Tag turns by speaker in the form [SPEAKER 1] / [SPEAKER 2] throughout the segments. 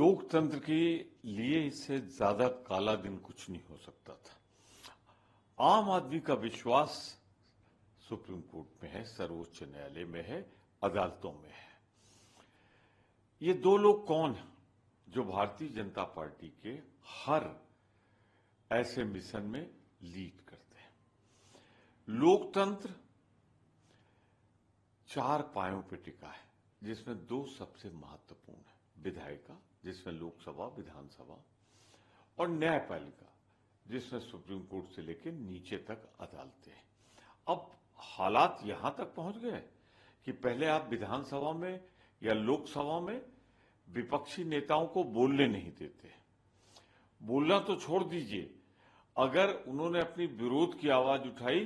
[SPEAKER 1] लोकतंत्र के लिए इससे ज्यादा काला दिन कुछ नहीं हो सकता था। आम आदमी का विश्वास सुप्रीम कोर्ट में है, सर्वोच्च न्यायालय में है, अदालतों में है। ये दो लोग कौन हैं जो भारतीय जनता पार्टी के हर ऐसे मिशन में लीड करते हैं। लोकतंत्र चार पायों पर टिका है, जिसमें दो सबसे महत्वपूर्ण है, विधायिका जिसमें लोकसभा, विधानसभा, और न्यायपालिका जिसमें सुप्रीम कोर्ट से लेकर नीचे तक अदालतें हैं। अब हालात यहां तक पहुंच गए कि पहले आप विधानसभा में या लोकसभा में विपक्षी नेताओं को बोलने नहीं देते। बोलना तो छोड़ दीजिए, अगर उन्होंने अपनी विरोध की आवाज उठाई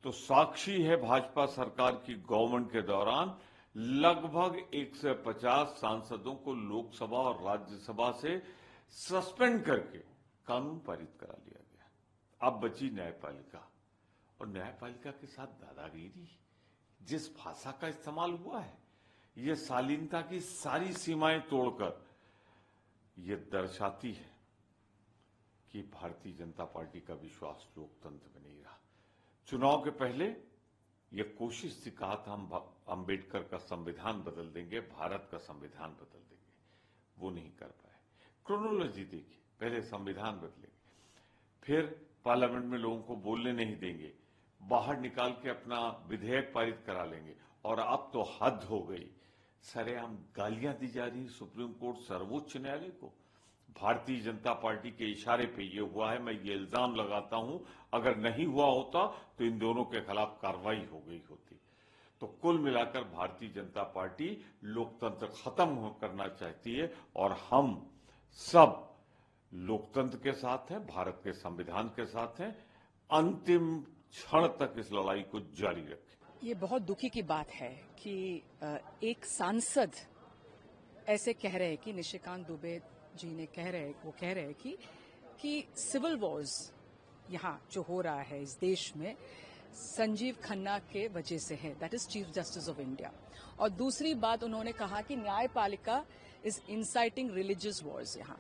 [SPEAKER 1] तो साक्षी है भाजपा सरकार की गवर्नमेंट के दौरान लगभग 150 सांसदों को लोकसभा और राज्यसभा से सस्पेंड करके कानून पारित करा लिया गया। अब बची न्यायपालिका, और न्यायपालिका के साथ दादागिरी, जिस भाषा का इस्तेमाल हुआ है, ये शालीनता की सारी सीमाएं तोड़कर ये दर्शाती है कि भारतीय जनता पार्टी का विश्वास लोकतंत्र में नहीं रहा। चुनाव के पहले ये कोशिश थी, कहा था हम अंबेडकर का संविधान बदल देंगे, भारत का संविधान बदल देंगे, वो नहीं कर पाए। क्रोनोलॉजी देखिए, पहले संविधान बदलेंगे, फिर पार्लियामेंट में लोगों को बोलने नहीं देंगे, बाहर निकाल के अपना विधेयक पारित करा लेंगे, और अब तो हद हो गई। सरेआम गालियां दी जा रही सुप्रीम कोर्ट, सर्वोच्च न्यायालय को। भारतीय जनता पार्टी के इशारे पे ये हुआ है, मैं ये इल्जाम लगाता हूं, अगर नहीं हुआ होता तो इन दोनों के खिलाफ कार्रवाई हो गई होती। तो कुल मिलाकर भारतीय जनता पार्टी लोकतंत्र खत्म करना चाहती है, और हम सब लोकतंत्र के साथ हैं, भारत के संविधान के साथ हैं, अंतिम क्षण तक इस लड़ाई को जारी रखें।
[SPEAKER 2] ये बहुत दुखी की बात है कि एक सांसद ऐसे कह रहे हैं कि निशिकांत दुबे जी ने कह रहे हैं कि सिविल वॉर्स यहाँ जो हो रहा है इस देश में संजीव खन्ना के वजह से है, that is chief justice of India. और दूसरी बात उन्होंने कहा कि न्यायपालिका इज इंसाइटिंग रिलीजियस वॉर्स यहाँ।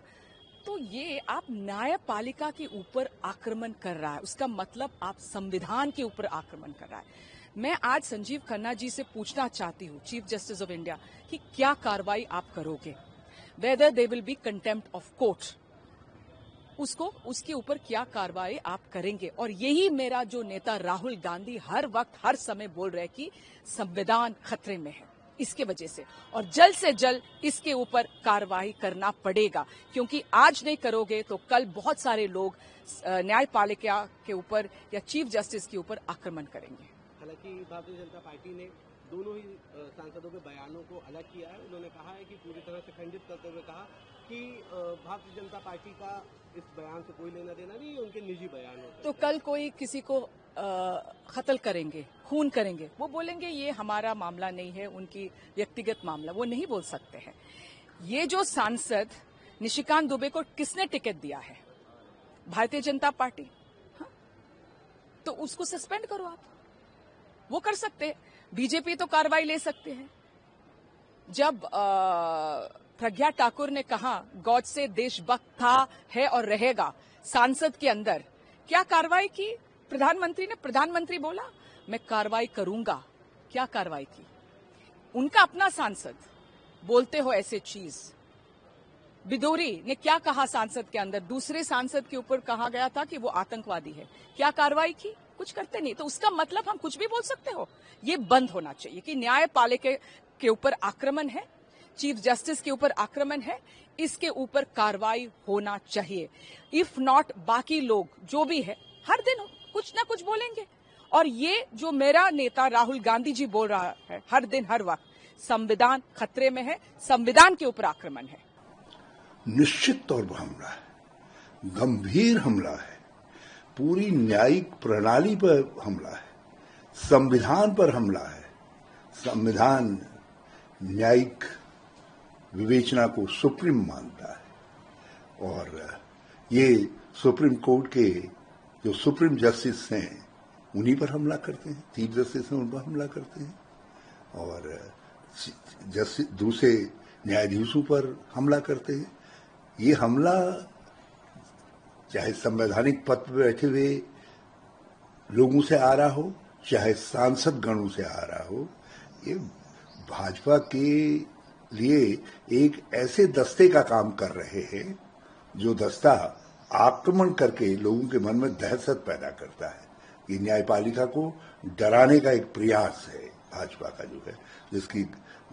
[SPEAKER 2] तो ये आप न्यायपालिका के ऊपर आक्रमण कर रहा है, उसका मतलब आप संविधान के ऊपर आक्रमण कर रहा है। मैं आज संजीव खन्ना जी से पूछना चाहती हूँ, चीफ जस्टिस ऑफ इंडिया, कि क्या कार्रवाई आप करोगे, whether they will be contempt of court, उसके ऊपर क्या कार्रवाई आप करेंगे। और यही मेरा जो नेता राहुल गांधी हर वक्त हर समय बोल रहे हैं कि संविधान खतरे में है इसके वजह से, और जल्द से जल्द इसके ऊपर कार्रवाई करना पड़ेगा, क्योंकि आज नहीं करोगे तो कल बहुत सारे लोग न्यायपालिका के ऊपर या चीफ जस्टिस के ऊपर आक्रमण करेंगे।
[SPEAKER 3] हालांकि भारतीय जनता पार्टी ने दोनों ही सांसदों के बयानों को अलग किया है। उन्होंने कहा है कि पूरी तरह से खंडित करते हुए कहा कि भारतीय जनता पार्टी का इस बयान से कोई लेना देना नहीं, उनके निजी बयान होते हैं।
[SPEAKER 2] तो कल कोई किसी को कत्ल करेंगे, खून करेंगे, वो बोलेंगे ये हमारा मामला नहीं है, उनकी व्यक्तिगत मामला, वो नहीं बोल सकते हैं। ये जो सांसद निशिकांत दुबे को किसने टिकट दिया है? भारतीय जनता पार्टी। हाँ? तो उसको सस्पेंड करो आप, वो कर सकते हैं। बीजेपी तो कार्रवाई ले सकते हैं। जब प्रज्ञा ठाकुर ने कहा गॉड से देशभक्त था, है और रहेगा सांसद के अंदर, क्या कार्रवाई की प्रधानमंत्री ने? प्रधानमंत्री बोला मैं कार्रवाई करूंगा, क्या कार्रवाई की? उनका अपना सांसद बोलते हो ऐसे चीज। बिदोरी ने क्या कहा सांसद के अंदर? दूसरे सांसद के ऊपर कहा गया था कि वो आतंकवादी है, क्या कार्रवाई की? कुछ करते नहीं। तो उसका मतलब हम कुछ भी बोल सकते हो? ये बंद होना चाहिए कि न्यायपालिका के ऊपर आक्रमण है, चीफ जस्टिस के ऊपर आक्रमण है, इसके ऊपर कार्रवाई होना चाहिए। इफ नॉट, बाकी लोग जो भी है हर दिन कुछ ना कुछ बोलेंगे। और ये जो मेरा नेता राहुल गांधी जी बोल रहा है हर दिन हर वक्त, संविधान खतरे में है, संविधान के ऊपर आक्रमण है।
[SPEAKER 4] निश्चित तौर पर हमला है, गंभीर हमला है, पूरी न्यायिक प्रणाली पर हमला है, संविधान पर हमला है। संविधान न्यायिक विवेचना को सुप्रीम मानता है, और ये सुप्रीम कोर्ट के जो सुप्रीम जस्टिस हैं उन्हीं पर हमला करते हैं, चीफ जस्टिस हैं उन पर हमला करते हैं, और दूसरे न्यायाधीशों पर हमला करते हैं। ये हमला चाहे संवैधानिक पद पर बैठे हुए लोगों से आ रहा हो, चाहे सांसद गणों से आ रहा हो, ये भाजपा के लिए एक ऐसे दस्ते का काम कर रहे हैं जो दस्ता आक्रमण करके लोगों के मन में दहशत पैदा करता है। ये न्यायपालिका को डराने का एक प्रयास है भाजपा का जो है, जिसकी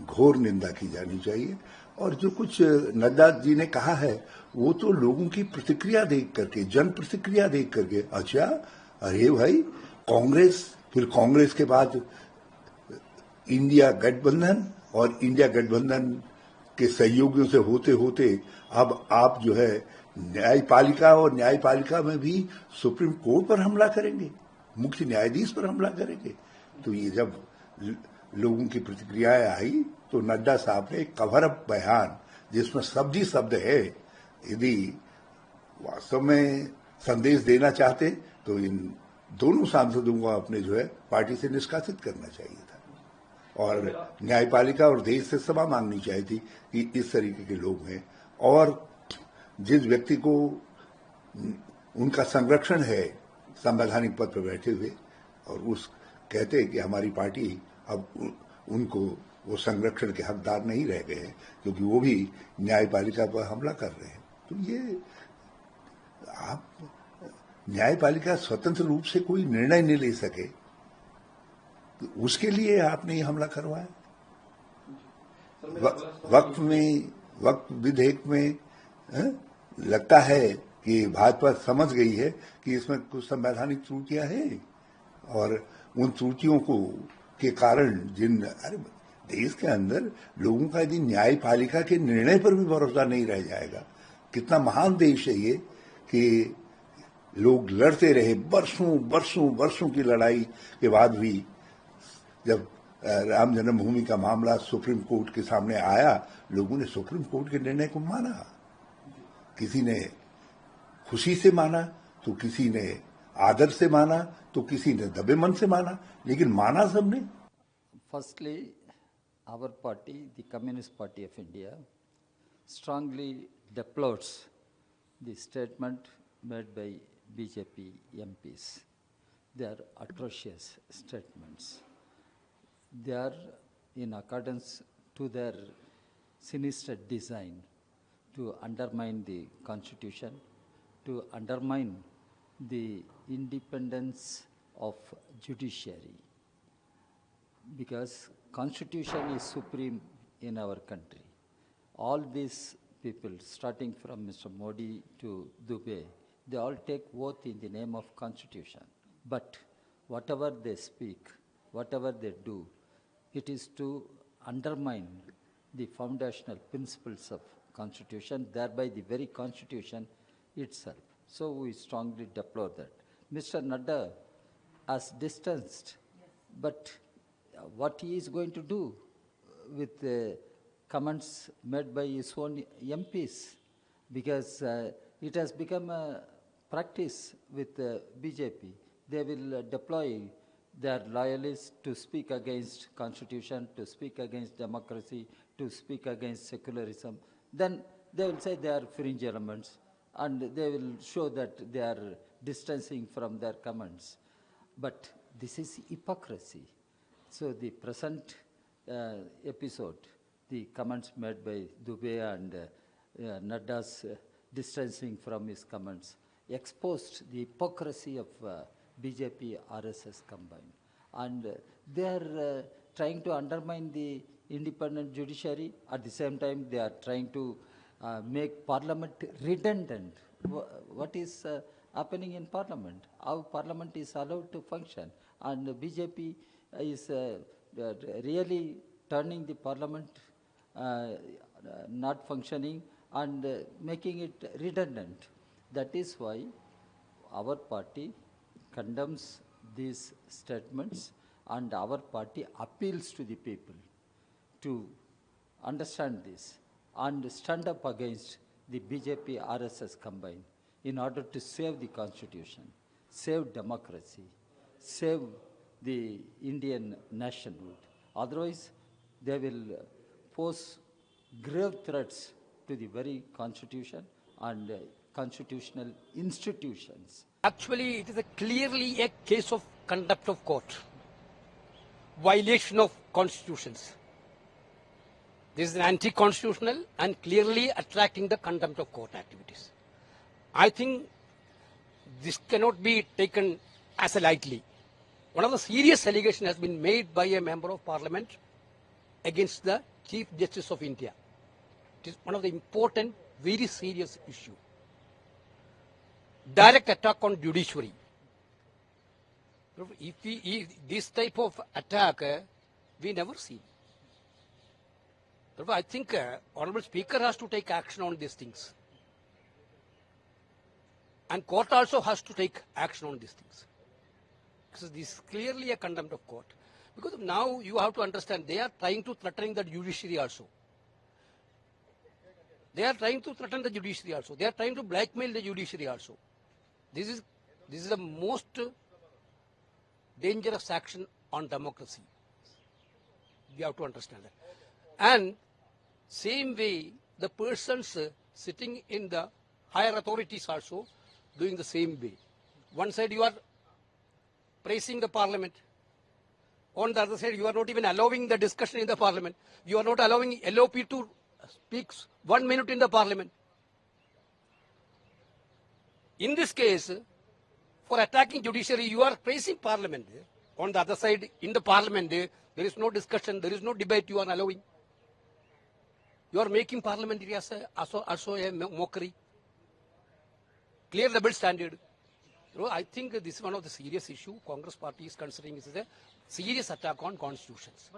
[SPEAKER 4] घोर निंदा की जानी चाहिए। और जो कुछ नड्डा जी ने कहा है वो तो लोगों की प्रतिक्रिया देख करके, जन प्रतिक्रिया देख करके, अच्छा अरे भाई कांग्रेस, फिर कांग्रेस के बाद इंडिया गठबंधन, और इंडिया गठबंधन के सहयोगियों से होते होते अब आप जो है न्यायपालिका, और न्यायपालिका में भी सुप्रीम कोर्ट पर हमला करेंगे, मुख्य न्यायाधीश पर हमला करेंगे। तो ये जब लोगों की प्रतिक्रियाएं आई तो नड्डा साहब ने एक कवर अप बयान जिसमें शब्द ही शब्द है, यदि वास्तव में संदेश देना चाहते तो इन दोनों सांसदों को अपने जो है पार्टी से निष्कासित करना चाहिए था, और न्यायपालिका और देश से क्षमा मांगनी चाहिए थी कि इस तरीके के लोग हैं। और जिस व्यक्ति को उनका संरक्षण है संवैधानिक पद पर बैठे हुए, और उस कहते हैं कि हमारी पार्टी अब उनको वो संरक्षण के हकदार नहीं रह गए हैं क्योंकि वो भी न्यायपालिका पर हमला कर रहे हैं। तो ये आप न्यायपालिका स्वतंत्र रूप से कोई निर्णय नहीं ले सके तो उसके लिए आपने ये हमला करवाया। वक्त विधेयक में लगता है कि भाजपा समझ गई है कि इसमें कुछ संवैधानिक त्रुटियां हैं, और उन त्रुटियों को के कारण अरे देश के अंदर लोगों का यदि न्यायपालिका के निर्णय पर भी भरोसा नहीं रह जाएगा, कितना महान देश है ये कि लोग लड़ते रहे वर्षों की लड़ाई के बाद भी जब राम जन्मभूमि का मामला सुप्रीम कोर्ट के सामने आया, लोगों ने सुप्रीम कोर्ट के निर्णय को माना। किसी ने खुशी से माना, तो किसी ने आदर से माना, तो किसी ने दबे मन से माना, लेकिन माना सबने।
[SPEAKER 5] Firstly, our party, the Communist Party of India, strongly deplores the statement made by BJP MPs. They are atrocious statements. They are in accordance to their sinister design to undermine the Constitution, to undermine the independence of judiciary, because Constitution is supreme in our country. All these people, starting from Mr. Modi to Dubey, they all take oath in the name of Constitution. But whatever they speak, whatever they do, it is to undermine the foundational principles of Constitution, thereby the very Constitution itself. So we strongly deplore that. Mr. Nadda has distanced, but what he is going to do with the comments made by his own MPs, because it has become a practice with BJP. They will deploy their loyalists to speak against Constitution, to speak against democracy, to speak against secularism. Then they will say they are fringe elements, and they will show that they are distancing from their comments. But this is hypocrisy. So the present episode, the comments made by Dubey and Nadda's distancing from his comments, exposed the hypocrisy of BJP, RSS combined. And they are trying to undermine the independent judiciary. At the same time, they are trying to make Parliament redundant. What is happening in Parliament? How Parliament is allowed to function? And BJP is really turning the Parliament not functioning and making it redundant. That is why our party condemns these statements, and our party appeals to the people to understand this and stand up against the BJP RSS combined in order to save the Constitution, save democracy, save the Indian nationhood. Otherwise, they will pose grave threats to the very constitution and constitutional institutions.
[SPEAKER 6] Actually, it is clearly a case of contempt of court, violation of constitutions. This is an anti-constitutional and clearly attracting the contempt of court activities. I think this cannot be taken as a lightly. One of the serious allegations has been made by a member of parliament against the Chief Justice of India. It is one of the important, very serious issue. Direct attack on judiciary. If this type of attack, we never see. I think Honorable Speaker has to take action on these things. And court also has to take action on these things. Because this is clearly a contempt of court. Because now you have to understand, they are trying to threaten the judiciary also. They are trying to threaten the judiciary also. They are trying to blackmail the judiciary also. This is the most dangerous action on democracy. We have to understand that. And same way, the persons sitting in the higher authorities also doing the same way. One side you are praising the parliament. On the other side, you are not even allowing the discussion in the parliament. You are not allowing LOP to speak 1 minute in the parliament. In this case, for attacking judiciary, you are praising parliament. On the other side, in the parliament, there is no discussion, there is no debate you are allowing. You are making parliamentary as also a mockery. Clear double standard. I think this is one of the serious issues Congress party is considering. This is a serious attack on constitutions.